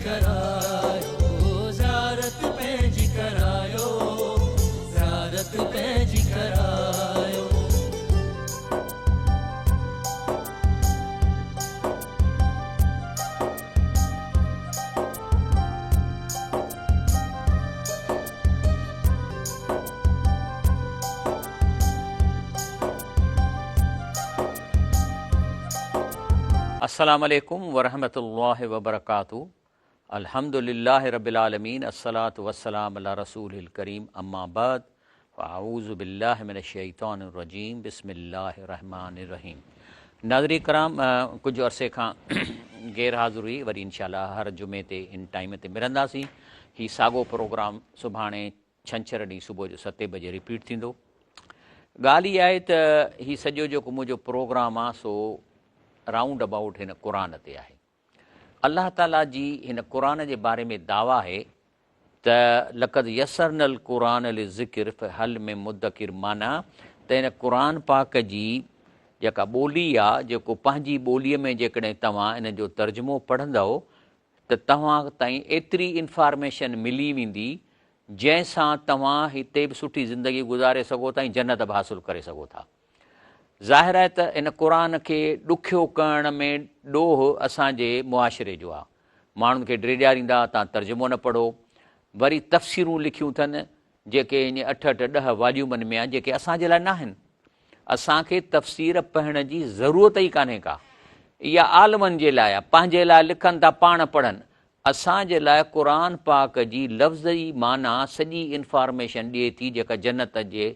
करायो ज़ियारत पंहिंजी करायो ज़ियारत पंहिंजी करायो। अस्सलामु अलैकुम वरहमतुल्लाहि वबरकातुहू। अल्हम्दुलिल्लाहि रब्बिल आलमीन अस्सलातु वस्सलामु अला रसूलिल करीम अम्मा बाद फ़अऊज़ु बिल्लाहि मिनश शैतानिर रजीम बिस्मिल्लाहिर रहमानिर रहीम। नाज़रीन कराम, कुझु अरसे खां गैर हाज़िर हुई, वरी इंशाअल्लाह हर जुमे ते इन टाइम ते मिलंदासीं। हीउ साॻियो प्रोग्राम सुभाणे छंछरु ॾींहुं सुबुह जो 7 बजे रिपीट थींदो। ॻाल्हि इहा आहे त हीउ सॼो जेको मुंहिंजो प्रोग्राम आहे सो राउंड अबाउट हिन क़ुरान ते आहे। अल्लाह ताला जी हिन क़ुरान जे बारे में दावा आहे त लक़द यसरनल क़ुरान लिज़िक्र फ़हल में मुद्दकिर, माना त हिन क़ुरान पाक जी जेका ॿोली आहे, जेको पंहिंजी ॿोलीअ में जेकॾहिं तव्हां इन जो तर्जुमो पढ़ंदव त तव्हां ताईं एतिरी इंफॉर्मेशन मिली वेंदी जंहिंसां तव्हां हिते बि सुठी ज़िंदगी गुज़ारे सघो था ऐं जन्नत बि हासिलु करे सघो था। ज़ाहिर आहे त इन क़ुरान खे ॾुखियो करण में ॾोह असांजे मुआशिरे जो आहे। माण्हुनि खे ड्रेॼारींदा, तव्हां तर्जुमो न पढ़ो। वरी तफ़सीरूं लिखियूं अथनि जेके ईअं 8-10 वॉल्यूमनि में आहे, जेके असांजे लाइ न आहिनि। असांखे तफ़सीर पढ़ण जी ज़रूरत ई कान्हे का। इहा आलमनि जे लाइ आहे, पंहिंजे लाइ लिखनि था, पाण पढ़नि। असांजे लाइ क़ुरान पाक जी लफ़्ज़ी माना सॼी इंफॉर्मेशन ॾिए थी जेका जन्नत जे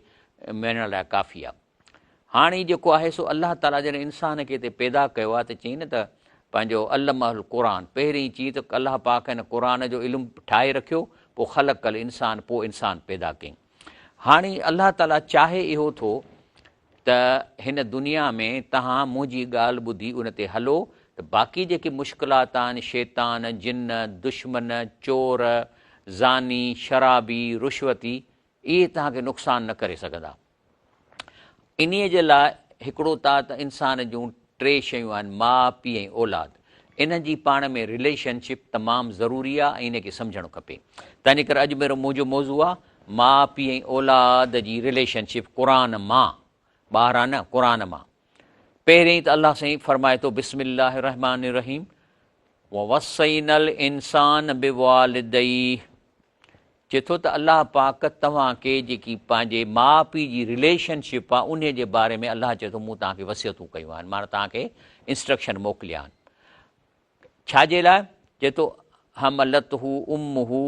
मिलण लाइ काफ़ी आहे। हाणे जेको आहे सो अलाह ताला जॾहिं इंसान खे हिते पैदा कयो आहे त चई न त पंहिंजो अल्लमहुल क़ुरान, पहिरीं चई त अलाह पाक हिन क़ुरान जो इल्मु ठाहे रखियो, पोइ ख़लक़ल इंसान, पोइ इंसान पैदा कयईं। हाणे अलाह ताला चाहे इहो थो त हिन दुनिया में तव्हां मुंहिंजी ॻाल्हि ॿुधी उन ते हलो त बाक़ी जेके मुश्किलात आहिनि, शैतान, जिन, दुश्मन, चोर, ज़ानी, शराबी, रुश्वती, इहे तव्हांखे नुक़सानु न करे सघंदा। इन्हीअ जे लाइ हिकिड़ो त इंसान जूं 3 शयूं आहिनि, माउ, पीउ ऐं औलाद। इन जी पाण में रिलेशनशिप तमामु ज़रूरी आहे ऐं इन खे सम्झणु खपे। तंहिंजे करे अॼु मेरो मुंहिंजो मौज़ू आहे माउ, पीउ ऐं औलाद जी रिलेशनशिप क़ुरान मां, ॿाहिरां न, क़ुरान मां। पहिरियों त अलाह साईं फरमाए थो बिस्मिल्लाहिर रहमानिर रहीम ववस्सैनल इंसान बिवालिदैहि। चए थो त अलाह पाक तव्हांखे जेकी पंहिंजे माउ पीउ जी रिलेशनशिप आहे उन जे बारे में अलाह चए थो मूं तव्हांखे वसियतूं कयूं आहिनि, माना तव्हांखे इंस्ट्रक्शन मोकिलिया आहिनि। छाजे लाइ? चए थो हमलतहू उम्मुहू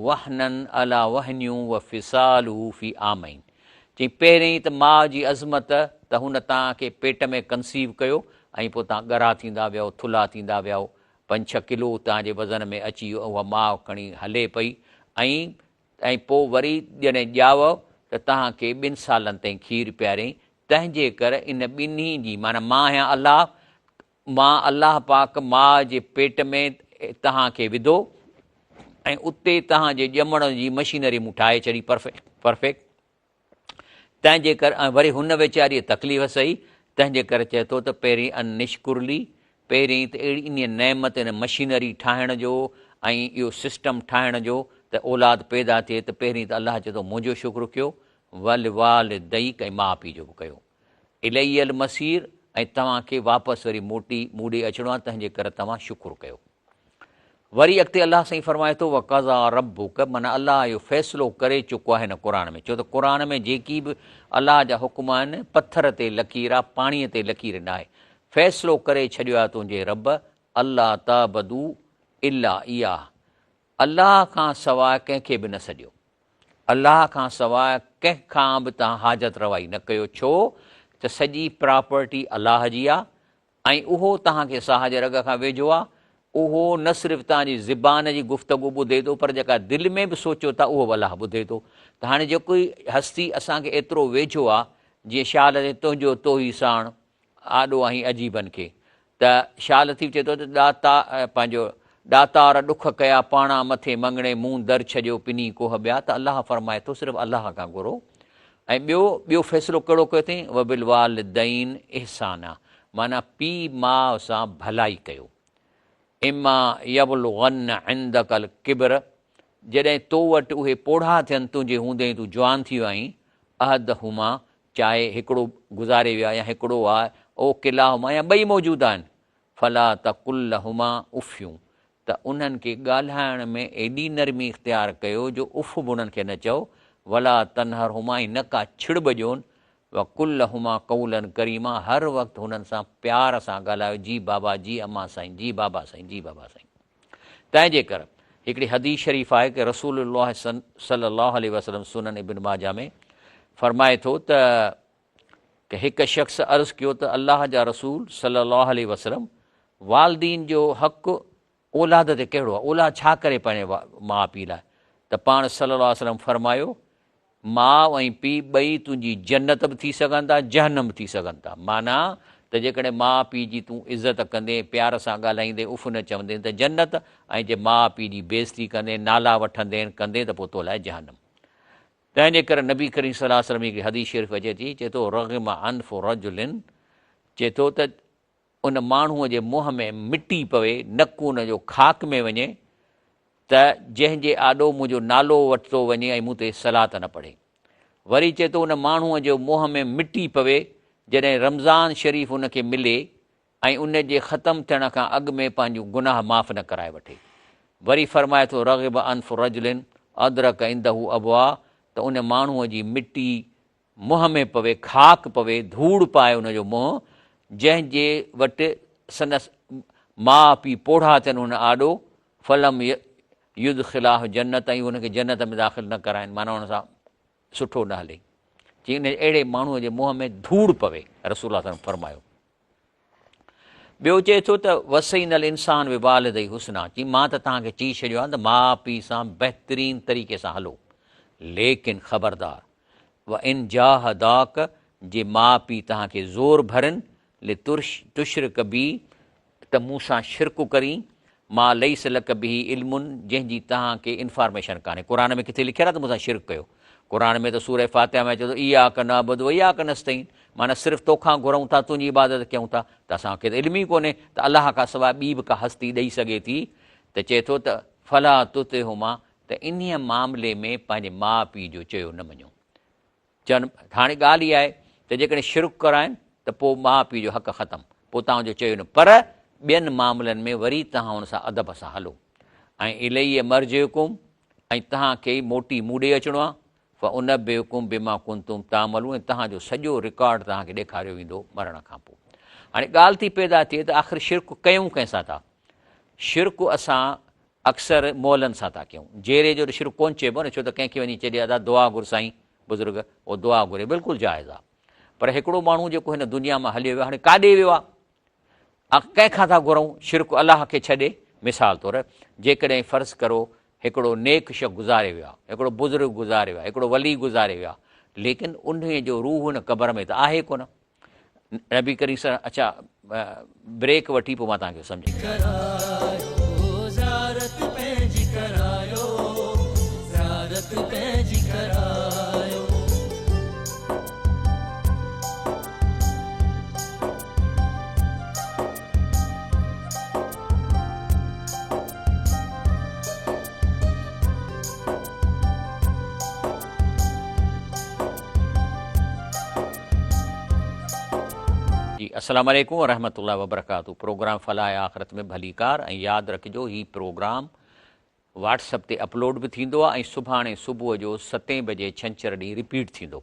वहनन अला वहनियूं व फिसालहू फी आमैन। चई पहिरियों त माउ जी अज़मत त हुन तव्हांखे पेट में कंसीव कयो ऐं पोइ तव्हां ॻरा थींदा वियो, थुल्हा थींदा वियो, 5-6 किलो तव्हांजे वज़न में अची वियो, उहा माउ खणी हले पई। ऐं पोइ वरी जॾहिं ॼाव त तव्हांखे 2 सालनि ताईं खीरु पीआरियईं। तंहिंजे करे इन ॿिन्ही जी माना मां या अलाह, मां अलाह पाक माउ जे पेट में तव्हांखे विधो ऐं उते तव्हांजे ॼमण जी मशीनरी मूं ठाहे छॾी परफेक्ट। तंहिंजे करे वरी हुन वीचारीअ तकलीफ़ सही। तंहिंजे करे चए थो त पहिरीं अनिश्कुरली, पहिरीं त अहिड़ी इन नेमत, इन मशीनरी ठाहिण जो ऐं इहो सिस्टम ठाहिण जो त औलाद पैदा थिए त पहिरीं त अलाह चए थो मुंहिंजो शुक्र कयो, वल वाल दई ऐं माउ पीउ जो बि कयो। इलैयल मसीर, ऐं तव्हांखे वापसि वरी मोटी मूं ॾे अचिणो आहे, तंहिंजे करे तव्हां शुक्र कयो। वरी अॻिते अलाह साईं फरमाए थो वक़ज़ा रब्बुक, माना अलाह इहो फ़ैसिलो करे चुको आहे हिन क़ुरान में। छो त क़ुरान में जेकी बि अलाह जा हुकुम आहिनि पथर ते लकीर आहे, पाणीअ ते लकीर न आहे। फ़ैसिलो करे छॾियो आहे तुंहिंजे रब, अल्लाह ताबदू इल्ला इहा, अलाह खां सवाइ कंहिंखे बि न सॼो, अलाह खां सवाइ कंहिंखां बि तव्हां हाजत रवाई न कयो। छो त सॼी प्रॉपर्टी अलाह जी आहे ऐं उहो तव्हांखे साह जे रग खां वेझो आहे। उहो न सिर्फ़ु तव्हांजी ज़ुबान जी गुफ़्तगू ॿुधे थो, पर जेका दिलि में बि सोचियो था उहो अलाह ॿुधे थो। त हाणे जेको हस्ती असांखे एतिरो वेझो आहे, जीअं शाल ते तुंहिंजो तो ई साण आॾो आई अजीबनि खे, त शाल थी चए थो त पंहिंजो ॾातार ॾुख कया पाणा मथे मङणे, मूं दर छॾियो पिनी कोह ॿिया। त अलाह फरमाए थो सिर्फ़ु अलाह खां घुरो। ऐं ॿियो फ़ैसिलो कहिड़ो कयो अथई, वबिल वालिदैन इहसान, माना पीउ माउ सां भलाई कयो। इमा यबलुगन इंदकल किब्र, जॾहिं तो वटि उहे पोढ़ा थियनि तुंहिंजे हूंदे तूं जवान थी वियो आहीं, अहद हुमा, चाहे हिकिड़ो गुज़ारे वियो आहे या हिकिड़ो आहे, ओ किला हुमा या ॿई मौजूदु आहिनि, फला तकुल हुमा उफ़ियूं, त उन्हनि खे ॻाल्हाइण में एॾी नरमी इख़्तियार कयो जो उफ़ बि उन्हनि खे न चओ, वला तनहर हुमा, ऐं न का छिड़ ॿजोनि, व कुल हुमा कौलन करीमा, हर वक़्तु हुननि सां प्यार सां ॻाल्हायो, जी बाबा, जी अम्मा साईं, जी बाबा साईं, जी बाबा साईं। तंहिंजे करे हिकिड़ी हदीस शरीफ़ आहे कि रसूलुल्लाह सल्लल्लाहु अलैहि वसल्लम सुनन इब्न माजा में फरमाए थो त कि हिकु शख़्स अर्ज़ु कयो त अलाह जा रसूल सल्लल्लाहु अलैहि वसल्लम, वालदीन जो हक़ु औलाद ते कहिड़ो आहे, औलाद छा करे पंहिंजे माउ पीउ लाइ? त पाण सल्लल्लाहु अलैहि वसल्लम फरमायो, माउ ऐं पीउ ॿई तुंहिंजी जन्नत बि थी सघनि था, जहन्नम बि थी सघनि था। माना त जेकॾहिं माउ पीउ जी तूं इज़त कंदे, प्यार सां ॻाल्हाईंदे, उफ़ न चवंदे त जन्नत, ऐं जे माउ पीउ जी बेइज़ती कंदे, नाला वठंदे कंदे त पोइ तो लाइ जहन्नम। तंहिंजे करे नबी करीम सल्लल्लाहु अलैहि वसल्लम जी हदीस शरीफ़ अचे थी, चए थो रग़िम अनफ़ु रजुलिन, चए थो त उन माण्हूअ जे मुंहं में मिटी पवे, नकु उनजो ख़ाक में वञे, त जंहिंजे आॾो मुंहिंजो नालो वठितो वञे ऐं मूं ते सलात न पढ़े। वरी चए थो उन माण्हूअ जो मुंहं में मिटी पवे जॾहिं रमज़ान शरीफ़ उनखे मिले ऐं उन जे ख़तमु थियण खां अॻु में पंहिंजूं गुनाह माफ़ न कराए वठे। वरी फरमाए थो रग़िब अनफ़ु रजुलिन अदरक इंदहू अबवा, त उन माण्हूअ जी मिटी मुंहं में पवे, ख़ाक पवे, धूड़ पाए उनजो मुंहुं, जंहिंजे वटि संदसि माउ पीउ पोढ़ा थियनि उन आॾो, फलम युद्ध ख़िलाफ़ जन्नत, ऐं उनखे जन्नत में दाख़िल न कराइनि, माना उन सां सुठो न हले। चई इन अहिड़े माण्हूअ जे मुंहं में धूड़ पवे, रसूल फरमायो। ॿियो चए थो त वसईनल इंसान विवालिदैहि हुस्ना, चई मां त तव्हांखे चई छॾियो आहे त माउ पीउ सां बहितरीन तरीक़े सां हलो, लेकिन ख़बरदार व इन जाहदाक, जे माउ पीउ तव्हांखे ज़ोर भरनि, ले तुशरिक बी, त मूं सां शिरक करी, मां लईस लक बिही इल्मुन, जंहिंजी तव्हांखे इंफॉर्मेशन कान्हे। क़ुर में किथे लिखियलु आहे त मूंसां शिरक कयो? क़ुर में त सूरह फातिहा में चए थो इया क नअबुद व इया क नस्तईन, माना सिर्फ़ु तोखां घुरूं था, तुंहिंजी इबादत कयूं था, त असांखे त इल्म ई कोन्हे त अलाह खां सवाइ ॿी बि का हस्ती ॾेई सघे थी। त चए थो त फला तुते हुमा, त इन्हीअ मामले में पंहिंजे माउ पीउ जो चयो न मञो। चवनि हाणे ॻाल्हि इहा आहे त जेकॾहिं शिरक कराइनि त पोइ माउ पीउ जो हक़ ख़तमु, पोइ तव्हांजो चयो न, पर ॿियनि मामलनि में वरी तव्हां हुन सां अदब सां हलो। ऐं इलैहि मर्जिउकुम, ऐं तव्हांखे मोटी मूं ॾे अचिणो आहे, फ़ उन बेकुम बिमा कुंतुम तामलूं, ऐं तव्हांजो सॼो रिकॉर्ड तव्हांखे ॾेखारियो वेंदो मरण खां पोइ। हाणे ॻाल्हि थी पैदा थिए त आख़िर शिरक कयूं कंहिंसां था? शिरक असां अक्सर मोलनि सां था कयूं। जेरे जो शिरक कोन चइबो न, छो त कंहिंखे वञी चइजे अदा दुआ घुर साईं बुज़ुर्ग, उहो दुआ घुरे, बिल्कुलु जाइज़ आहे। पर हिकिड़ो माण्हू जेको हिन दुनिया मां हलियो वियो, हाणे काॾे वियो आहे, कंहिंखां था घुरूं? शिरक अलाह खे छॾे। मिसाल तौरु जेकॾहिं फ़र्ज़ु करो हिकिड़ो नेक शख़्स गुज़ारे वियो आहे, हिकिड़ो बुज़ुर्ग गुज़ारे वियो आहे, हिकिड़ो वली गुज़ारे वियो आहे, लेकिन उन जो रूह हुन क़बर में त आहे कोन। नबी करीम सर, अच्छा ब्रेक वठी पोइ मां तव्हांखे सम्झाईंदुमि। करायो ज़ियारत पंहिंजी करायो, ज़ियारत पंहिंजी करायो। अस्सलामु अलैकुम वरहमतुल्लाहि वबरकातुहू। प्रोग्राम फलाह आख़िरत में भलीकार, ऐं यादि रखिजो हीउ प्रोग्राम व्हाट्सअप ते अपलोड बि थींदो आहे, ऐं सुभाणे सुबुह जो 7 बजे छंछरु ॾींहुं रिपीट थींदो।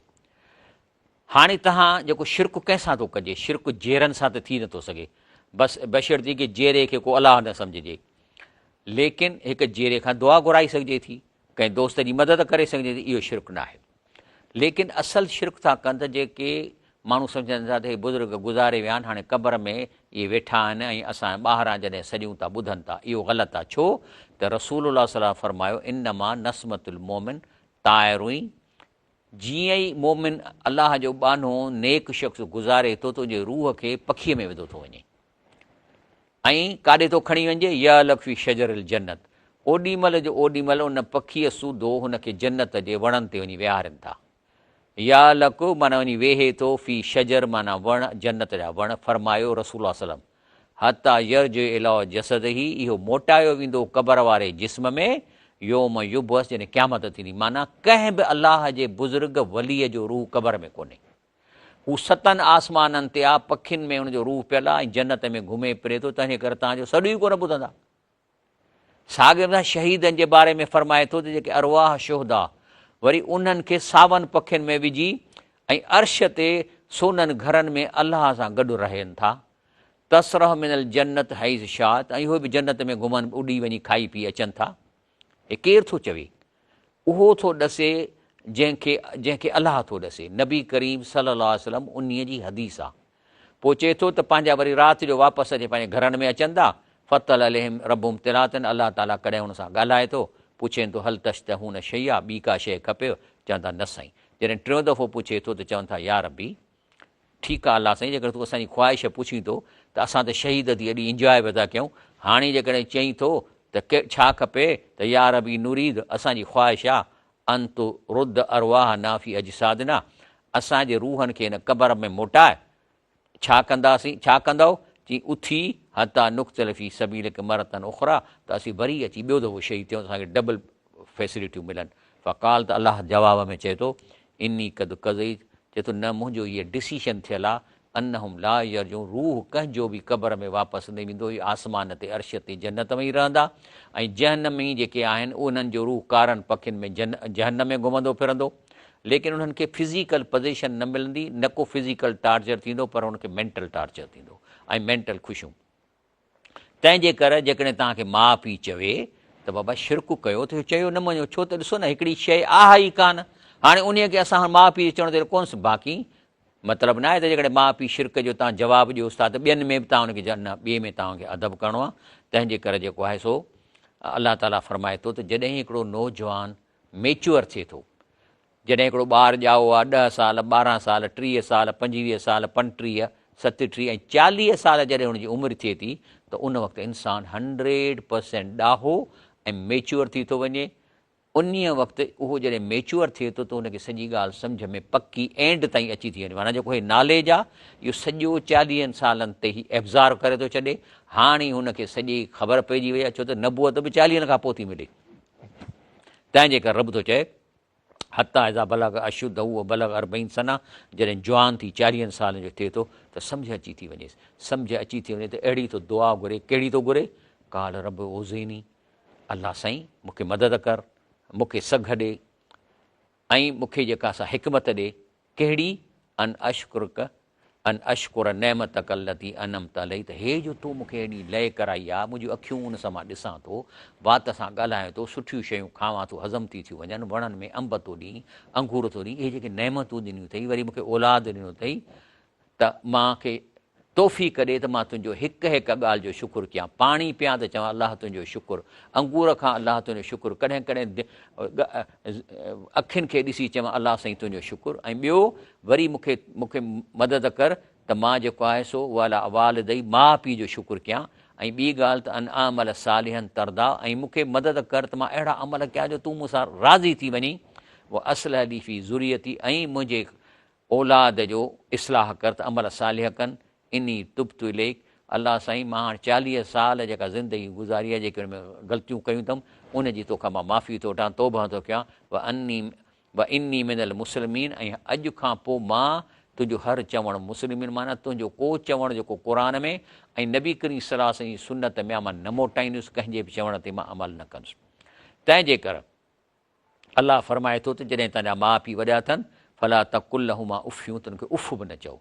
हाणे तव्हां जेको शिरक कंहिंसां थो कजे, शिरक जेरनि सां त थी नथो सघे, बसि बशर्ती कि जेरे खे को अलाह न सम्झिजे, लेकिन हिकु जेरे खां दुआ घुराई सघिजे थी, कंहिं दोस्त जी मदद करे सघिजे थी, इहो शिरक न आहे। लेकिन असल शिरक था कनि त जेके माण्हू सम्झनि था त हे बुज़ुर्ग गुज़ारे विया आहिनि, हाणे क़बर में इहे वेठा आहिनि ऐं असां ॿाहिरां जॾहिं सॼूं था ॿुधनि था, इहो ग़लति आहे। छो त रसूलुल्लाह सल्लल्लाहु अलैहि वसल्लम फरमायो इन्नमा नस्मतुल मोमिन ताइरुई, जीअं ई मोमिन अलाह जो बानो नेक शख़्स गुज़ारे थो त उनजे रूह खे पखीअ में विधो थो वञे ऐं काॾे थो खणी वञे, या लफ़ी शजरिल जन्नत, ओॾीमहिल जो ओॾीमहिल उन पखीअ सूधो हुनखे जन्नत जे वणनि ते वञी विहारनि था। या लको माना वञी वेहे थो, फी शजर माना वण, जन्नत जा वण। फरमायो रसूल सल्लम, हता यर्ज इला जसद ई, इहो मोटायो वेंदो क़बर वारे जिस्म में, योम युबस, जॾहिं क़यामत थींदी। माना कंहिं बि अलाह जे बुज़ुर्ग वलीअ जो रूह क़बर में कोन्हे। हू 7 आसमाननि ते आहे, पखियुनि में हुनजो रूह पियल आहे, ऐं जन्नत में घुमे फिरे थो, तंहिंजे करे तव्हांजो सॾु ई कोन ॿुधंदा। साॻियो शहीदनि जे बारे में फरमाए थो त जेके अरवाह शुहदा, वरी उन्हनि खे सावनि पखियुनि में विझी ऐं अर्श ते सोननि घरनि में अलाह सां गॾु रहनि था। तसरह मिनल जन्नत हैज़ शात, ऐं उहे बि जन्नत में घुमनि, उॾी वञी खाई पी अचनि था। हे केरु थो चवे? उहो थो ॾसे जंहिंखे अलाह थो ॾसे। नबी करीम सल्लल्लाहु अलैहि वसल्लम उन्हीअ जी हदीस आहे। पोइ चए थो त पंहिंजा वरी राति जो वापसि अचे पंहिंजे घरनि में अचनि था। फ़तल अलैहिम रब्बुम तिलातन, अलाह ताला कॾहिं हुन सां ॻाल्हाए थो, पुछनि थो हल तश्तहून शैया, ॿी का शइ खपेव? चवनि था न साईं। जॾहिं टियों दफ़ो पुछे थो त चवनि था या रब्बी, ठीकु आहे अलाह साईं, जेकॾहिं तूं असांजी ख़्वाहिश पुछी थो त असां त शहीद थी एॾी इंजॉय बि था कयूं। हाणे जेकॾहिं चई थो त छा खपे, त या रबी नुरीद, असांजी ख़्वाहिश आहे अंतु रुद्द अरवाह नाफ़ी अजसादना, असांजे रूहनि खे हिन क़बर में मोटाए। छा कंदासीं, छा कंदव? चई उथी हता नुक़्तलफ़ी सबीलिक मरतन उख़रा, त असीं वरी अची ॿियो दफ़ो शहीद थियूं, असांखे डबल फैसिलिटियूं मिलनि। फ़काल, त अलाह जवाब में चए थो इनी कद कज़ई, चए थो न, मुंहिंजो इहे डिसीशन थियल आहे, अनहुम ला यरजूं, रूह कंहिंजो बि क़बर में वापसि न वेंदो, इहो आसमान ते अर्श ते जन्नत में ई रहंदा। ऐं जहन्नमी जेके आहिनि उन्हनि जो रूह कारनि पखियुनि में जहन्नम में घुमंदो फिरंदो। लेकिन उन्हनि खे फिज़िकल पोज़ीशन न मिलंदी, न को फिज़िकल टार्चर थींदो, पर उनखे मेंटल टार्चर थींदो ऐं मेंटल ख़ुशियूं। तंहिंजे करे जेकॾहिं तव्हांखे माउ पीउ चवे त बाबा शिरकु कयो, त चयो न मञो, छो त ॾिसो न हिकिड़ी शइ आहे ई कान। हाणे उन खे असां माउ पीउ चवण ते कोन, बाक़ी मतिलबु न आहे त जेकॾहिं माउ पीउ शिरक जो तव्हां जवाबु ॾियोसि था त ॿियनि में बि तव्हां हुनखे न, ॿिए में तव्हांखे अदब करिणो आहे। तंहिंजे करे जेको आहे सो अलाह ताला फरमाए थो त जॾहिं हिकिड़ो नौजवान मेच्योर थिए थो, जॾहिं हिकिड़ो ॿारु ॼाओ आहे 10 साल 12 साल 30 साल 25 साल 35 37 ऐं 40 साल जॾहिं हुनजी उमिरि थिए थी, त उन वक़्तु इंसानु 100% ॾाहो ऐं मेच्योर थी थो वञे। उन वक़्तु उहो जॾहिं मेच्योर थिए थो त हुनखे सॼी ॻाल्हि सम्झ में पकी एंड ताईं अची थी वञे। माना जेको हे नॉलेज आहे, इहो सॼो 40 सालनि ते ई एब्ज़ॉर्व करे थो छॾे। हाणे हुनखे सॼी ख़बर पइजी वई आहे, छो त नबूअत बि 40 खां पोइ थी मिले। तंहिंजे करे रब थो चए हता इज़ा बलग अशुद्ध, उहो बलग 40 सना, जॾहिं जवान थी 40 सालनि जो थिए थो त सम्झ अची थी वञेसि। सम्झ अची थी वञे त अहिड़ी तो दुआ घुरे। कहिड़ी थो घुरे? काल रब ओज़ीनी, अलाह साईं मूंखे मदद कर, मूंखे सघ ॾे ऐं मूंखे जेका सा हिकमत ॾे। कहिड़ी? अन अशकुर नेमत कल्लती अनमत अलई, त हे जो तूं मूंखे हेॾी लय कराई आहे, मुंहिंजियूं अखियूं उन सां मां ॾिसां थो, वात सां ॻाल्हायां थो, सुठियूं शयूं खावां थो, हज़म थी थियूं वञनि, वणनि में अंब थो ॾीं, अंगूर थो ॾीं, इहे जेके नेमतूं ॾिनियूं अथई, वरी मूंखे औलाद ॾिनो अथई, त मूंखे तौफ़ीक़ ॾे त मां तुंहिंजो हिकु हिकु ॻाल्हि जो शुकुरु कयां। पाणी पियां त चवां अलाह तुंहिंजो शुकुरु, अंगूर खां अलाह तुंहिंजो शुकुरु, कॾहिं कॾहिं अखियुनि खे ॾिसी चवां अलाह साईं तुंहिंजो शुकुरु। ऐं ॿियो वरी मूंखे मदद कर त मां जेको आहे सो वाला वालिदई, माउ पीउ जो शुकुरु कयां। ऐं ॿी ॻाल्हि त अन आमल सालिहन तरदा, ऐं मूंखे मदद कर त मां अहिड़ा अमल कयां जो तूं मूंसां राज़ी थी वञी। उहा असुल हली फ़ी ज़ुरियती, ऐं मुंहिंजे औलाद जो इस्लाह कर त अमल सालिह कनि। इनी तुब्तु इलैक, अलाह साईं मां हाणे 40 साल जेका ज़िंदगी गुज़ारी आहे, जेके हुन में ग़लतियूं कयूं अथमि, उनजी तोखां मां माफ़ी थो वठां, तौबा थो कयां। व इनी मिनल मुस्लिमीन, ऐं अॼु खां पोइ मां तुंहिंजो हर चवणु मुस्लिमीन, माना तुंहिंजो को चवणु जेको क़ुर में ऐं नबी करीम सल्लल्लाहु अलैहि वसल्लम सुन्नत में मां न मोटाईंदुसि, कंहिंजे बि चवण ते मां अमल न कंदुसि। तंहिंजे करे अलाह फरमाए थो त जॾहिं तव्हांजा माउ पीउ वॾा अथनि, फला तकुल लहुमा उफ़ियूं, त उनखे उफ़ बि न चओ।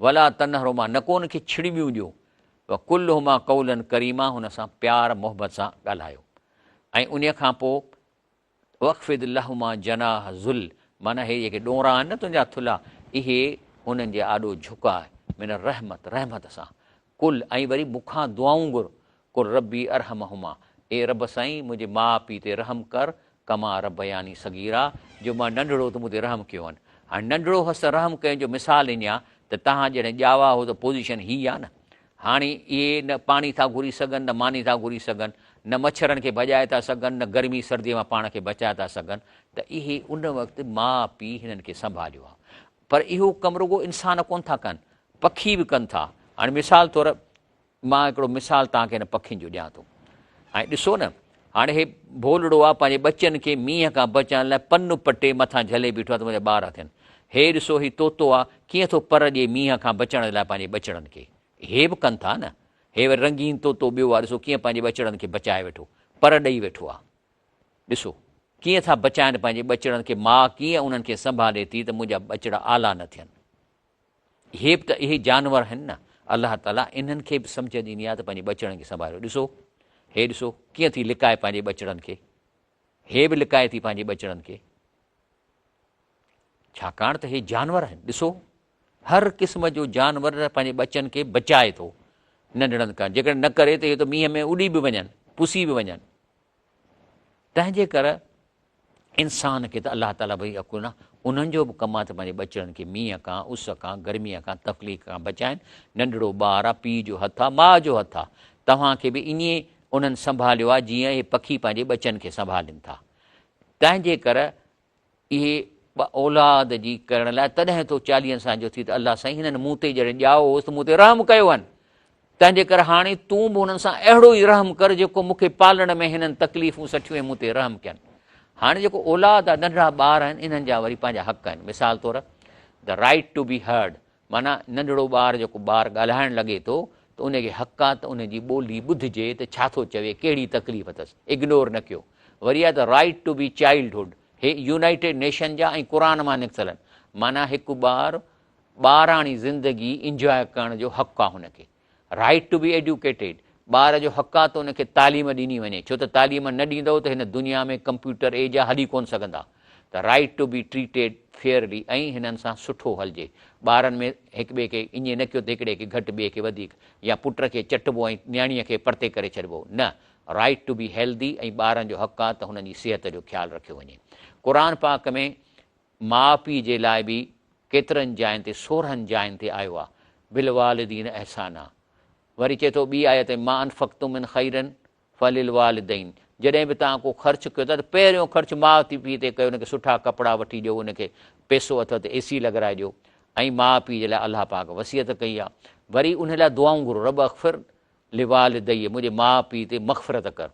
वला तनहरुमा, न को उनखे छिड़बियूं ॾियो। व कुल हुमा कौलन करीमा, हुन सां प्यार मोहबत सां ॻाल्हायो। ऐं उन खां पोइ वक़फ़िद लहुमा जनाह ज़ुल, माना हे जेके ॾोरा आहिनि न तुंहिंजा थुल्हा, इहे उन्हनि जे आॾो झुकाए, मिन रहमत सां। कुल, ऐं वरी मूंखां दुआऊं घुर, कुल रबी अरहमहुमा, ए रब साईं मुंहिंजे माउ पीउ ते रहम कर, कमा रब यानी सगीरा, जो मां नंढड़ो त मूं ते रहम कयो आहिनि। हाणे नंढड़ो हस रहम कयो जो मिसाल ॾिनी आहे त तव्हां जॾहिं ॼावा हो त पोज़ीशन हीअ आहे न। हाणे इहे न पाणी था घुरी सघनि, न मानी था घुरी सघनि, न मच्छरनि खे भॼाए था सघनि, न गर्मी सर्दीअ मां पाण खे बचाए था सघनि, त इहे उन वक़्तु माउ पीउ हिननि खे संभालियो आहे। पर इहो कमु रुॻो इंसान कोन था कनि, पखी बि कनि था। हाणे मिसाल तौरु मां हिकिड़ो मिसाल तव्हांखे हिन पखियुनि जो ॾियां थो। ऐं ॾिसो न, हाणे हे भोलड़ो आहे पंहिंजे बचनि खे मींहं खां बचाइण लाइ पन पटे मथां झले बीठो आहे त मुंहिंजा ॿार थियनि। हे ॾिसो ही तोतो आहे कीअं थो पर ॾिए मींहं खां बचण लाइ पंहिंजे बचड़नि खे। हे बि कनि था न, हे वरी रंगीन तोतो ॿियो आहे, ॾिसो कीअं पंहिंजे बचड़नि खे बचाए वेठो, पर ॾेई वेठो आहे। ॾिसो कीअं था बचाइनि पंहिंजे बचड़नि खे, माउ कीअं उन्हनि खे संभाले थी त मुंहिंजा बचड़ा आला न थियनि। इहे बि त इहे जानवर आहिनि न, अलाह ताला इन्हनि खे बि सम्झ ॾींदी आहे त पंहिंजे बचड़नि खे संभालियो। ॾिसो हे ॾिसो कीअं थी लिकाए पंहिंजे बचड़नि खे, हे बि लिकाए थी पंहिंजे बचड़नि खे, छाकाणि त हे जानवर आहिनि। ॾिसो हर क़िस्म जो जानवर पंहिंजे बचनि खे बचाए थो नंढड़नि खां, जेकॾहिं न करे त इहे त मींहं में उॾी बि वञनि, पुसी बि वञनि। तंहिंजे करे इंसान खे त अलाह ताला भई अकुल न उन्हनि जो बि कमु आहे त पंहिंजे बचड़नि खे मींहं खां, उस खां, गर्मीअ खां, तकलीफ़ खां बचाइनि। नंढड़ो ॿारु आहे, पीउ जो हथु आहे, माउ जो हथु आहे, तव्हांखे बि ईअं उन्हनि संभालियो आहे जीअं इहे पखी पंहिंजे बचनि खे संभालीनि था। तंहिंजे करे इहे औलाद जी करण लाइ तॾहिं थो 40 साल जो थी त अलाह साईं हिननि मूं ते जॾहिं ॼाओ होसि त मूं ते रहम कयो हनि। तंहिंजे करे हाणे तूं बि हुननि सां अहिड़ो ई रहम कर जेको मूंखे पालण में हिननि तकलीफ़ूं सठियूं ऐं मूं ते रहम कयनि। हाणे जेको औलाद आहे, नंढड़ा ॿार आहिनि, इन्हनि जा वरी पंहिंजा हक़ आहिनि। मिसाल तौरु the right to be heard, माना नंढड़ो ॿारु जेको ॿारु ॻाल्हाइणु लॻे थो त उनखे हक़ आहे त उनजी ॿोली ॿुधिजे त छा थो चवे, कहिड़ी तकलीफ़ अथसि, इग्नोर न कयो। वरी आहे the right to be childhood, हे यूनाइटेड नेशन जा ऐं क़ुर मां निकितल आहिनि। माना हिकु ॿारु ॿाराणी ज़िंदगी इंजॉय करण जो हक़ु आहे हुनखे। राइट टू बी एजुकेटेड, ॿार जो हक़ु आहे त उनखे तालीम ॾिनी वञे, छो त तालीम न ॾींदव त हिन दुनिया में कंप्यूटर एज आहे, हली कोन सघंदा। त right to be treated fairly, ऐं हिननि सां सुठो हलिजे। ॿारनि में हिक ॿिए खे ईअं न कयो त हिकिड़े खे घटि ॿिए खे वधीक, या पुट खे चटिबो ऐं न्याणीअ खे परते करे छॾिबो, न। राइट टू बी हेल्दी, ऐं ॿारनि जो हक़ु आहे त हुननि जी सिहत जो ख़्यालु रखियो वञे। क़ुर पाक में माउ पीउ जे लाइ बि केतिरनि जायुनि ते, 16 जायुनि ते आयो आहे बिल वालिदीन एहसाना। वरी चए थो ॿी आयत में मा अनफ़क़्तुम मिन ख़ैरन फलिल वालिदैन, जॾहिं बि तव्हां को ख़र्चु कयो था त पहिरियों ख़र्चु माउ पीउ ते कयो, उनखे सुठा कपिड़ा वठी ॾियो, उनखे पैसो अथव त AC लॻाराए ॾियो, ऐं माउ पीउ जे लाइ अलाह पाक वसियत कई आहे। वरी उन लाइ दुआऊं घुरो, रब अग़फ़िर लिवालिदैय, मुंहिंजे माउ पीउ ते मग़फ़िरत कर।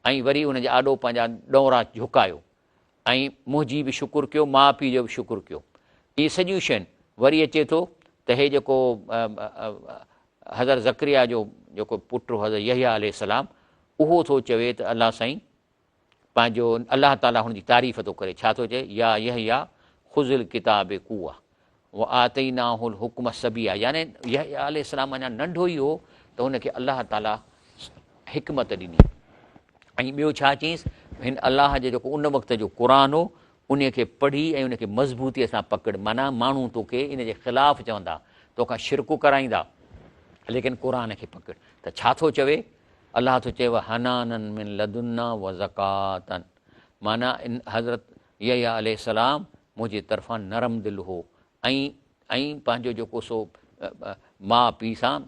ऐं वरी उनजे आॾो पंहिंजा ॾौरा झुकायो, ऐं मुंहिंजी बि शुकुरु कयो, माउ पीउ जो बि शुकुरु कयो। इहे सॼियूं शयूं। वरी अचे थो त हे जेको हज़रत ज़करिया जो जेको पुटु हज़रत यहया अलैहिस्सलाम, उहो थो चवे त अलाह साईं पंहिंजो अलाह ताला हुनजी तारीफ़ थो करे। छा थो चए, या यहया ख़ुज़िल किताब कुआ व आतईनाहुल हुक्म सबिया, यानी यहया अलैहिस्सलाम अञा नंढो ई हो त हुनखे अलाह ताला हिकमत ॾिनी। ऐं ॿियो छा चयईंसि, हिन अलाह जे जेको उन वक़्त जो क़ुर हो उन खे पढ़ी ऐं उनखे मज़बूतीअ सां पकड़। माना माण्हू तोखे इन जे ख़िलाफ़ु चवंदा, तोखां शिरकु कराईंदा, लेकिन क़ुर खे पकड़। त छा थो चवे, अलाह थो चए हनानन मिन लदुन्ना व ज़कातन, माना हज़रत यहया अलैहिस्सलाम मुंहिंजे तरफ़ां नरम दिलि हो, ऐं पंहिंजो जेको सो माउ पीउ सां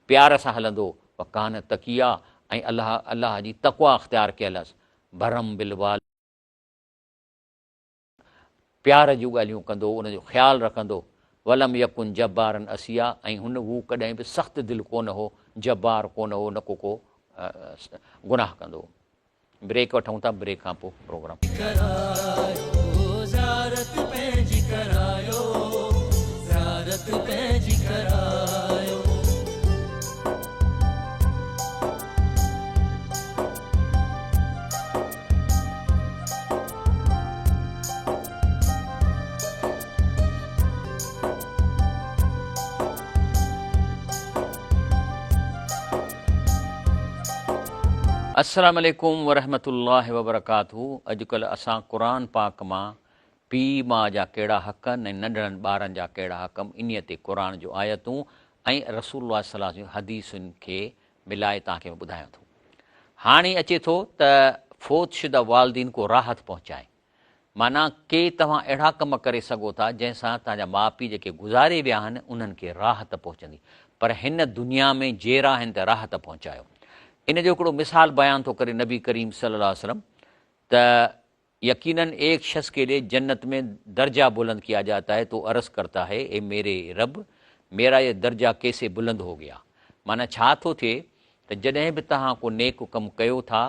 प्यार सां हलंदो, वकान तकिया, ऐं अलाह जी तक़वा अख़्तियार कयल हुअसि। भरम बिलवाल, प्यार जूं ॻाल्हियूं कंदो, उनजो ख़्यालु रखंदो। वलम यकुन जब्बारन असिया, ऐं हू कॾहिं बि सख़्तु दिलि कोन हो, जब्बार कोन हो, न को गुनाह कंदो। ब्रेक वठूं था, ब्रेक खां पोइ प्रोग्राम करायो, ज़ियारत पंहिंजी करायो, ज़ियारत पंहिंजी करायो। अस्सलामु अलैकुम वरहमतुल्लाहि वबरकातुहू। अॼुकल्ह असां क़ुर पाक मां पीउ माउ जा कहिड़ा हक़ आहिनि ऐं नंढड़नि ॿारनि जा कहिड़ा हक़ आहिनि, इन ते क़ुर जूं आयतूं ऐं रसूलुल्लाह सल्लल्लाहु अलैहि वसल्लम हदीसुनि खे मिलाए तव्हांखे ॿुधायां थो। हाणे अचे थो त फ़ौत शुदा वालिदीन को राहत पहुचाए, माना के तव्हां अहिड़ा कम करे सघो था जंहिंसां तव्हांजा माउ पीउ जेके गुज़ारे विया आहिनि उन्हनि खे राहत पहुचंदी, पर हिन दुनिया में जेरा आहिनि त राहत पहुचायो। इन जो हिकिड़ो मिसाल बयान थो करे नबी करीम सल्लल्लाहु अलैहि वसल्लम त यकीनन एक शख्स के लिए जन्नत में दर्जा बुलंद किया जाता है तो अर्ज़ करता है, ए मेरे रब मेरा ये दर्जा कैसे बुलंद हो गया। माना छा थो थिए त जॾहिं बि तव्हां को नेक कमु कयो था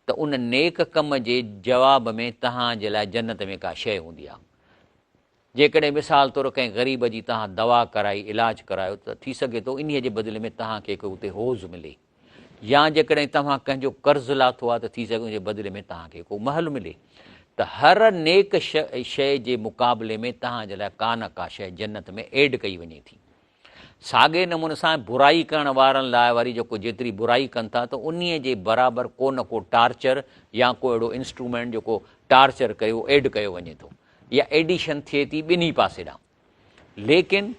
त उन नेक कम जे जवाब में तव्हांजे लाइ जन्नत में का शइ हूंदी आहे। जेकॾहिं मिसाल तौरु कंहिं ग़रीब जी तव्हां दवा कराई, इलाजु करायो, त थी सघे थो इन्हीअ जे बदिले में तव्हांखे हिकु उते हौज़ मिले, या जेकॾहिं तव्हां कंहिंजो कर्ज़ु लाथो आहे त थी सघे उन जे बदिले में तव्हांखे को महल मिले। त हर नेक शइ जे मुक़ाबले में तव्हांजे लाइ का न का शइ जन्नत में एड कई वञे थी। साॻे नमूने सां बुराई करण वारनि लाइ वरी जेको जेतिरी बुराई कनि था त उन्हीअ जे बराबरि को न को टार्चर या को अहिड़ो इंस्ट्रूमेंट जेको टार्चर कयो एड कयो वञे थो, या एडिशन थिए थी ॿिन्ही पासे ॾांहुं। लेकिन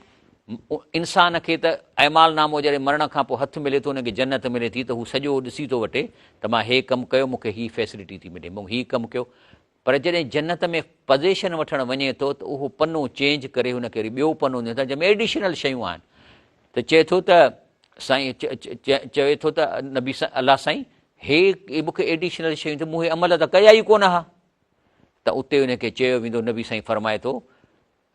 इंसान खे त अहमालनामो जॾहिं मरण खां पोइ हथु मिले थो, हुनखे जन्नत मिले थी, त हू सॼो ॾिसी थो वठे त मां हे कमु कयो, मूंखे हीअ फैसिलिटी थी मिले, मूं हीअ कमु कयो। पर जॾहिं जन्नत में पोज़ीशन वठणु वञे थो त उहो पनो चेंज करे हुनखे वरी ॿियो पनो ॾिनो था जंहिंमें एडिशनल शयूं आहिनि। त चए थो त साईं चवे थो त नबी अलाह साईं हे मूंखे एडिशनल शयूं त मूं हे अमल त कया ई कोन हा। त उते उनखे चयो वेंदो, नबी साईं फरमाए थो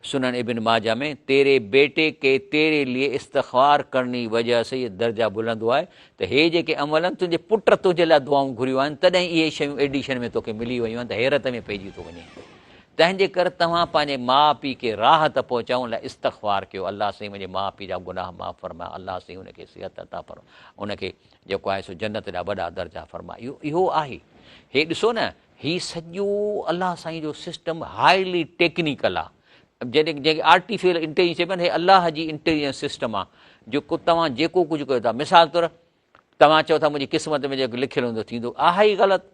सुनन इब्न माजा में, तेरे बेटे के तेरे लिए इस्तग़फ़ार करणी वजह से ये दर्जा बुलंद हुआ है। त हे जेके अमल आहिनि तुंहिंजे पुट तुंहिंजे लाइ दुआऊं घुरियूं आहिनि, तॾहिं इहे शयूं एडिशन में तोखे मिली वयूं आहिनि, त हैरत में पइजी थो वञे। तंहिंजे करे तव्हां पंहिंजे माउ पीउ खे राहत पहुचाइण लाइ इस्तग़फ़ार कयो, अलाह साईं मुंहिंजे माउ पीउ जा गुनाह माफ़ फरमा, अलाह साईं उनखे सिहत अता फरमा, उनखे जेको आहे सो जन्नत जा वॾा दर्जा फरमा। इहो आहे। हे ॾिसो न, हीउ सॼो अलाह साईं जो सिस्टम हाईली टेक्निकल आहे। जंहिंखे आर्टिफिशियल इंटेलिजेंस चइबो आहे, हे अलाह जी इंटेलिजेंस सिस्टम आहे, जेको तव्हां जेको कुझु कयो था। मिसाल तौरु तव्हां चओ था मुंहिंजी क़िस्मत में जेको लिखियलु हूंदो थींदो, आहे ई ग़लति।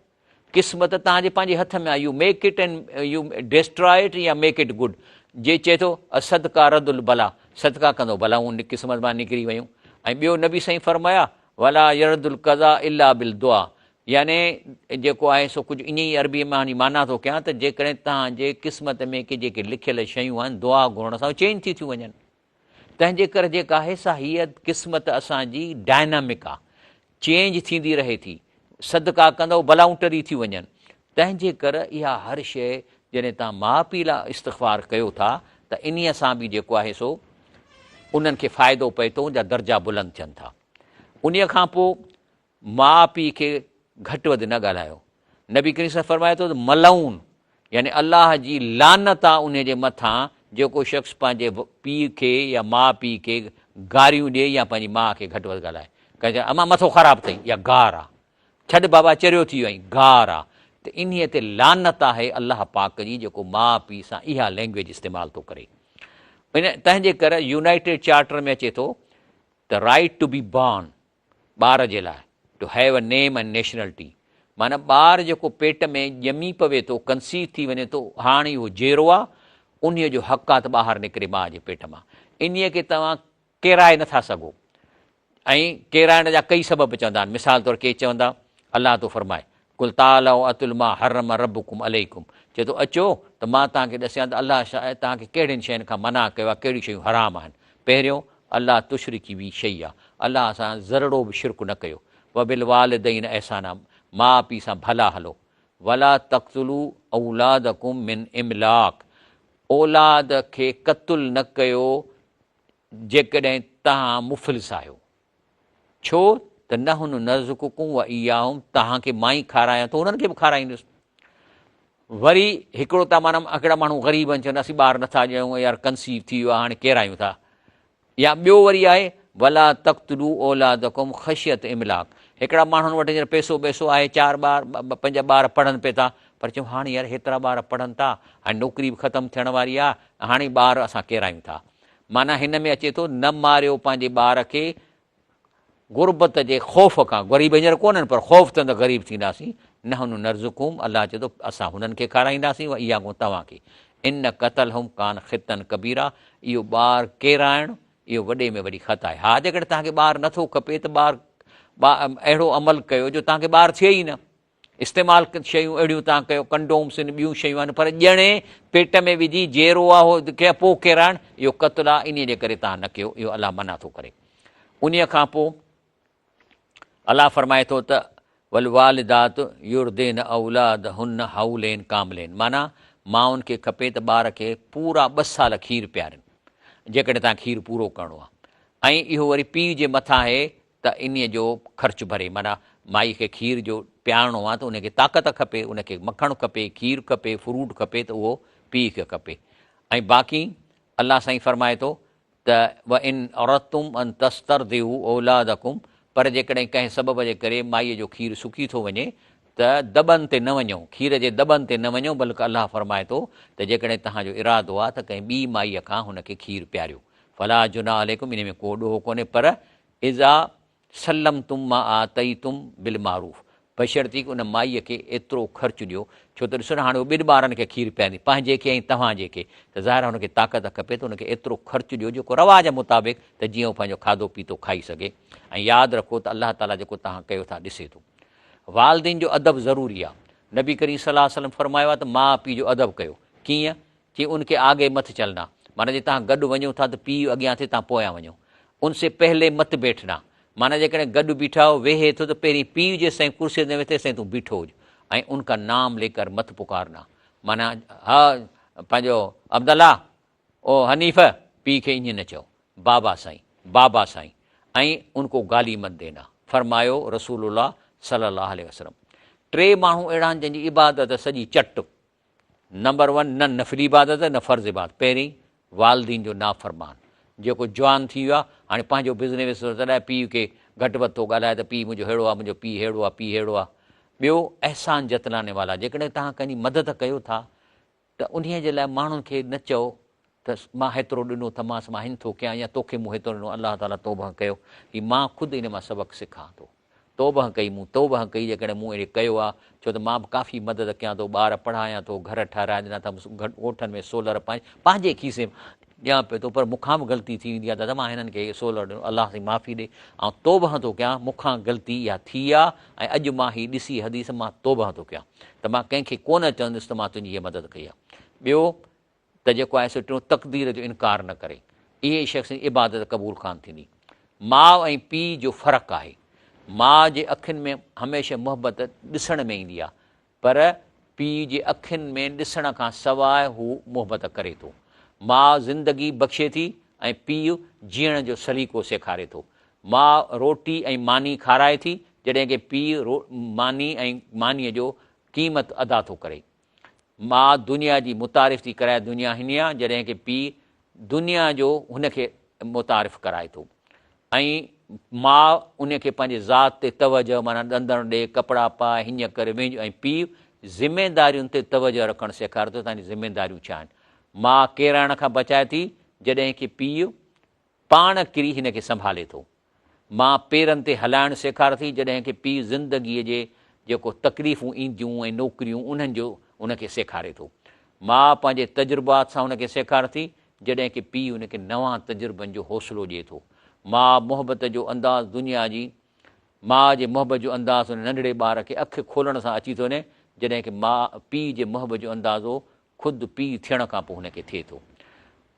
क़िस्मत तव्हांजे पंहिंजे हथ में आहे, U make it and U destroy it या मेक इट गुड। जे चए थो सदका रदुल भला, सदका कंदो भला उन क़िस्मत मां निकिरी वियूं। ऐं ॿियो नबी साईं फरमाया वला यरदुल कज़ा इल्ला बिल दुआ, यानी जेको आहे सो कुझु ईअं ई अरबीअ में हाणे माना थो कयां त जेकॾहिं तव्हांजे क़िस्मत में के जेके लिखियल शयूं आहिनि दुआ घुरण सां चेंज थी थियूं वञनि। तंहिंजे करे जेका आहे सा हीअ क़िस्मत असांजी डायनामिक आहे, चेंज थींदी रहे थी। सदका कंदो भलाऊं टरी थी वञनि। तंहिंजे करे इहा हर शइ जॾहिं तव्हां माउ पीउ लाइ इस्तग़फ़ार कयो था त इन्हीअ सां बि जेको आहे सो उन्हनि खे फ़ाइदो पए थो, उनजा दर्जा बुलंद थियनि था। उन खां पोइ माउ पीउ खे घटि वधि न ॻाल्हायो। नबी करीम सां फरमाए थो त मलऊन यानी अलाह जी लानत आहे उन जे मथां जेको शख़्स पंहिंजे पीउ खे या माउ पीउ खे गारियूं ॾिए या पंहिंजी माउ खे घटि वधि ॻाल्हाए, कंहिंजे अमा मथो ख़राबु अथई, इहा गार आहे, छॾ बाबा चरियो थी वई, गार आहे। त इन्हीअ ते लानत आहे अलाह पाक जी, जेको माउ पीउ सां इहा लैंग्वेज इस्तेमालु थो करे। तंहिंजे करे यूनाइटेड चार्टर में अचे थो त राइट टू बी बॉर्न, ॿार जे लाइ to have a name and nationality, माना ॿारु जेको पेट में ॼमी पवे थो, कंसीव थी वञे थो, हाणे उहो जेरो आहे, उन जो हक़ आहे त ॿाहिरि निकिरे माउ जे पेट मां। इन्हीअ खे तव्हां केराए नथा सघो। ऐं केराइण जा कई सबब चवंदा आहिनि। मिसाल तौरु के चवंदा अलाह थो फरमाए कुल तालऊ अतुल मां हरम रबुकुम अलैकुम, चए थो अचो त मां तव्हांखे ॾसियां त अलाह तव्हांखे कहिड़ियुनि शयुनि खां मना कयो आहे, कहिड़ियूं शयूं हराम आहिनि। पहिरियों अलाह तुशरिकी बि शइ आहे, अलाह सां ज़रड़ो बि शिरक न कयो। वबिल वालिदैन एहसाना, माउ पीउ सां भला हलो। वला तक़्तुलू औलादकुम मिन इमलाक, औलाद खे क़तुल न कयो जेकॾहिं तव्हां मुफ़लिस आहियो। छो त न हुन नज़ुकुकुम व इयाहुम, तव्हांखे मां ई खारायां थो, उन्हनि खे बि खाराईंदुसि। वरी हिकिड़ो त माना हिकिड़ा माण्हू ग़रीब आहिनि, चवंदा असीं ॿार नथा ॾियूं, यार कंसीव थी वियो आहे, हाणे केरायूं था। या ॿियो वरी आहे वला तक़्तुलू औलादकुम ख़शियत इमलाक, हिकिड़ा माण्हुनि वटि हींअर पैसो आहे, 4 ॿार 5 ॿार पढ़नि पिया था, पर चऊं हाणे यार हेतिरा ॿार पढ़नि था, हाणे नौकिरी बि ख़तमु थियण वारी आहे, हाणे ॿार असां केरायूं था। माना हिन में अचे थो न मारियो पंहिंजे ॿार खे गुरबत जे ख़ौफ़ खां, ग़रीब हींअर कोन्हनि पर ख़ौफ़ त ग़रीब थींदासीं। न हुन नर्ज़ुकुम, अलाह चए थो असां हुननि खे खाराईंदासीं, इहा को तव्हांखे। इन क़तल हुम कान ख़ितन कबीरा, इहो ॿार केराइणु इहो वॾे में वॾी ख़त आहे। हा जेकॾहिं तव्हांखे ॿारु नथो खपे त अहिड़ो अमल कयो जो तव्हांखे ॿारु थिए ई न। इस्तेमालु शयूं अहिड़ियूं तव्हां कयो, कंडोम्स आहिनि, ॿियूं शयूं आहिनि, पर ॼणे पेट में विझी जेरो आहे उहो कंहिं पोइ केराइणु इहो क़तलु आहे, इन जे करे तव्हां न कयो, इहो अलाह मना थो करे। उन खां पोइ अलाह फरमाए थो त वल वालिदात युर्देन औलाद हुन हौलेन कामलेन, माना माउनि खे खपे त ॿार खे पूरा 2 साल खीरु पियारनि जेकॾहिं तव्हां खीरु पूरो करिणो आहे। ऐं इहो वरी पीउ जे मथां आहे त इन जो ख़र्चु भरे, माना माई खे खीर जो पीआरणो आहे त उनखे ताक़त खपे, उनखे मखणु खपे, खीरु खपे, फ्रूट खपे, त उहो पीउ खे खपे। ऐं बाक़ी अलाह साईं फरमाए थो त व इन औरतुम अन तस्तर देहू औलादकुम, पर जेकॾहिं कंहिं सबब जे करे माईअ जो खीरु सुकी थो वञे त दॿनि ते न वञो, खीर जे दॿनि ते न वञो, बल्कि अलाह फरमाए थो त जेकॾहिं तव्हांजो इरादो आहे त कंहिं ॿी माईअ खां हुनखे खीरु पीआरियो, फला जुनाह अलैकुम, इन में को ॾोहो कोन्हे, पर इज़ा सलम तुम मां आतई तुम बिल मारूफ़, बशर्ती उन माईअ खे एतिरो ख़र्चु ॾियो। छो त ॾिसो न, हाणे उहो ॿिनि ॿारनि खे खीरु पीआरींदी, पंहिंजे खे ऐं तव्हांजे खे, त ज़ाहिर आहे हुनखे ताक़त खपे, त हुनखे एतिरो ख़र्चु ॾियो जेको रवाज मुताबिक़, त जीअं उहो पंहिंजो खाधो पीतो खाई सघे। ऐं यादि रखो त अलाह ताला जेको तव्हां कयो था ॾिसे थो। वालदीन जो अदब ज़रूरी आहे। नबी करीम सल्लल्लाहु अलैहि वसल्लम फरमायो आहे त माउ पीउ जो अदब कयो। कीअं? कि उनके आगे मत चलना, माना जे तव्हां गॾु वञो था त पीउ अॻियां थिए, तव्हां पोयां वञो। उनसे पहले मत बैठना, माना जेकॾहिं गॾु बीठा हो, वेहे थो त पहिरीं पीउ जेसिताईं कुर्सीअ ते वेठे तेसिताईं तूं बीठो हुज। ऐं उनका नाम लेकर मत पुकारना, माना हा पंहिंजो अब्दुल्ला ओ हनीफ़, पीउ खे ईअं न चओ, बाबा साईं, बाबा साईं। ऐं उनको गाली मत देना, फरमायो रसूलुल्लाह सल्लल्लाहु अलैहि वसल्लम। टे माण्हू अहिड़ा आहिनि जंहिंजी इबादत सॼी चट। नंबर 1, न नफ़िली इबादत न फ़र्ज़ इबादत। पहिरीं वालदीन जो नाफ़रमान, जेको जवान थी वियो आहे, हाणे पंहिंजो बिज़नेस तॾहिं पीउ खे घटि वधि थो ॻाल्हाए त पीउ मुंहिंजो अहिड़ो आहे, मुंहिंजो पीउ अहिड़ो आहे, पीउ अहिड़ो आहे। ॿियो अहसान जतलाने वाला, जेकॾहिं तव्हां कंहिंजी मदद कयो था त उन जे लाइ माण्हुनि खे न चओ त मां हेतिरो ॾिनो थमांसि, मां हिन थो कयां, या तोखे मूं हेतिरो ॾिनो। अलाह ताला तौबह कयो कि मां ख़ुदि इन मां सबक़ु सिखां थो। तौबह कई, मूं तौबह कई जेकॾहिं मूं अहिड़े कयो आहे, छो त मां बि काफ़ी मदद कयां थो, ॿार पढ़ायां थो, घर ठाहिराए ॾिना था, ॻोठनि में सोलर पंहिंजे खीसे ॾियां पियो थो, पर मूंखां बि ग़लती थी वेंदी आहे, दादा मां हिननि खे सोलर ॾिनो, अलाह सां माफ़ी ॾे, ऐं तौबह थो कयां, मूंखां ग़लती इहा थी आहे, ऐं अॼु मां हीअ ॾिसी हदीस मां तौबह थो कयां त मां कंहिंखे कोन चवंदुसि त मां तुंहिंजी हीअ मदद कई आहे। ॿियो त जेको आहे सो टियों, तक़दीर जो इनकार न करे, इहे शख़्स जी इबादत क़बूल कान थींदी। माउ ऐं पीउ जो फ़र्क़ु आहे। माउ जे अखियुनि में हमेशह मुहबत ॾिसण में ईंदी आहे, पर पीउ जे अखियुनि में ॾिसण खां सवाइ हू मुहबत करे थो। माउ ज़िंदगी बख़्शे थी ऐं पीउ जीअण जो सलीक़ो सेखारे थो। माउ रोटी ऐं मानी खाराए थी, जॾहिं की पीउ मानी ऐं मानीअ जो क़ीमत अदा थो करे। माउ दुनिया जी मुतारिफ़ थी कराए, दुनिया हिन आहे, जॾहिं की पीउ दुनिया जो हुनखे मुतारिफ़ कराए थो। ऐं माउ उनखे पंहिंजे ज़ात ते तवजो, माना ॾंदण ॾे, कपिड़ा पाए, हीअं करे वेझो, ऐं पीउ ज़िमेदारियुनि ते तवजो रखणु सेखारे थो, तव्हांजी ज़िमेदारियूं छा आहिनि। माउ किरण खां बचाए थी, जॾहिं की पीउ पाण किरी हिनखे संभाले थो। माउ पेरनि ते हलाइणु सेखारे थी, जॾहिं की पीउ ज़िंदगीअ जे जेको तकलीफ़ूं ईंदियूं ऐं नौकरियूं उन्हनि जो उनखे सेखारे थो। माउ पंहिंजे तजुर्बात सां हुनखे सेखारे थी, जॾहिं की पीउ हुनखे नवां तजुर्बनि जो हौसलो ॾिए थो। माउ मुहबत जो अंदाज़ दुनिया जी, माउ जे मुहबत जो अंदाज़ हुन नंढड़े ॿार खे अखि खोलण सां अची थो वञे, जॾहिं की माउ पीउ जे मुहबत जो अंदाज़ो ख़ुदि पीउ थियण खां पोइ हुनखे थिए थो।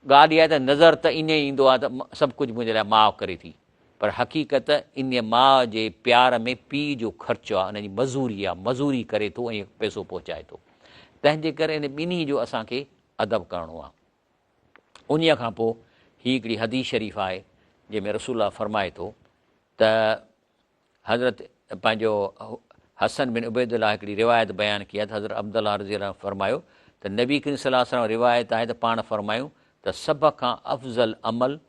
ॻाल्हि इहा आहे त नज़र त ईअं ईंदो आहे त सभु कुझु मुंहिंजे लाइ माउ करे थी, पर हक़ीक़त इन माउ जे प्यार में पीउ जो ख़र्चु आहे, उनजी मज़ूरी आहे, मज़ूरी करे थो ऐं पैसो पहुचाए थो। तंहिंजे करे इन ॿिन्ही जो असांखे अदब करिणो आहे। उन खां पोइ हीअ हिकिड़ी हदीस शरीफ़ आहे जंहिंमें रसूल फरमाए थो त हज़रत पंहिंजो हसन बिन उबैदुल्लाह हिकिड़ी रिवायत बयानु कई आहे त हज़रत अब्दुल्लाह रज़ी अल्लाह फरमायो त नबी करीम सल्लल्लाहु अलैहि वसल्लम रिवायत आहे त पाण फरमायूं त सभ खां अफ़ज़ल अमल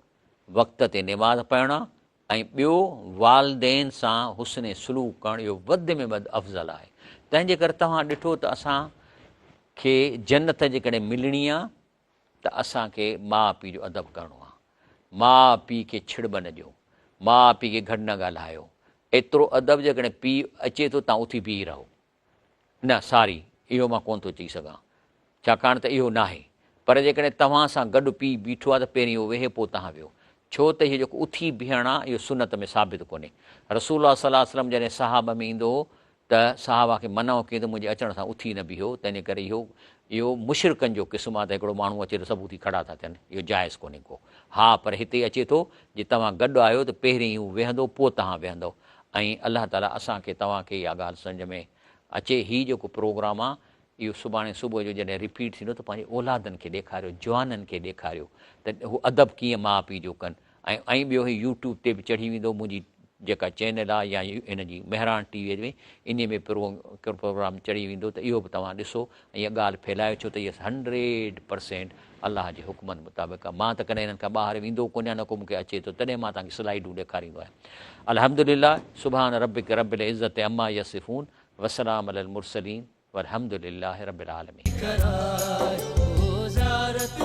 वक़्त ते निमाज़ पढ़णु ऐं ॿियो वालदेन सां हुस्न सलूक करणु, इहो वधि में वधि अफ़ज़ल आहे। तंहिंजे करे तव्हां ॾिठो त असांखे जन्नत जेकॾहिं मिलणी आहे त असांखे माउ पीउ जो अदब करिणो आहे। माउ पीउ खे छिड़ब न ॾियो, माउ पीउ खे घटि न ॻाल्हायो। एतिरो अदब जेकॾहिं पीउ अचे थो तव्हां उथी बीही रहो, न सॉरी इहो मां कोन थो चई सघां, छाकाणि त इहो नाहे। पर जेकॾहिं तव्हां सां गॾु पीउ बीठो आहे त पहिरीं उहो वेहे पोइ तव्हां वियो, छो त इहो जेको उथी बीहणु आहे इहो सुनत में साबित कोन्हे। रसूल सल्लल्लाहु अलैहि वसल्लम जॾहिं सहाब में ईंदो हो त सहाबा खे मना कई त मुंहिंजे अचण सां उथी न बीहो, तंहिंजे करे इहो मुशरिकनि जो क़िस्म आहे त हिकिड़ो माण्हू अचे त सभु उथी खड़ा था थियनि, इहो जाइज़ कोन्हे को। हा, पर हिते अचे थो जे तव्हां गॾु आहियो त पहिरीं हू वेहंदो पोइ तव्हां वेहंदव। ऐं अलाह ताला असांखे तव्हांखे इहा ॻाल्हि सम्झ में अचे। हीउ जेको प्रोग्राम आहे इहो सुभाणे सुबुह जो जॾहिं रिपीट थींदो त पंहिंजे औलादनि खे ॾेखारियो, जवाननि खे ॾेखारियो त हू अदब कीअं माउ पीउ जो कनि। ऐं ॿियो हीउ यूट्यूब ते बि चढ़ी वेंदो, मुंहिंजी जेका चैनल आहे या इन जी मेहरान टीवीअ में इन में प्रोग्राम चढ़ी वेंदो त इहो बि तव्हां ॾिसो ऐं इहा ॻाल्हि फैलायो छो त इहा 100% अलाह जे हुकमनि मुताबिक़ आहे। मां त कॾहिं हिननि खां ॿाहिरि वेंदो कोन न को मूंखे अचे थो तॾहिं मां तव्हांखे स्लाइडूं ॾेखारींदो आहियां। अल्हम्दुलिल्लाह सुभान रब्बिक रब्बिल इज़्ज़ति अम्मा यसिफ़ून वसलाम अलल मुरसलीन वल्हम्दुलिल्लाहि रब्बिल आलमीन। करायो ज़ियारत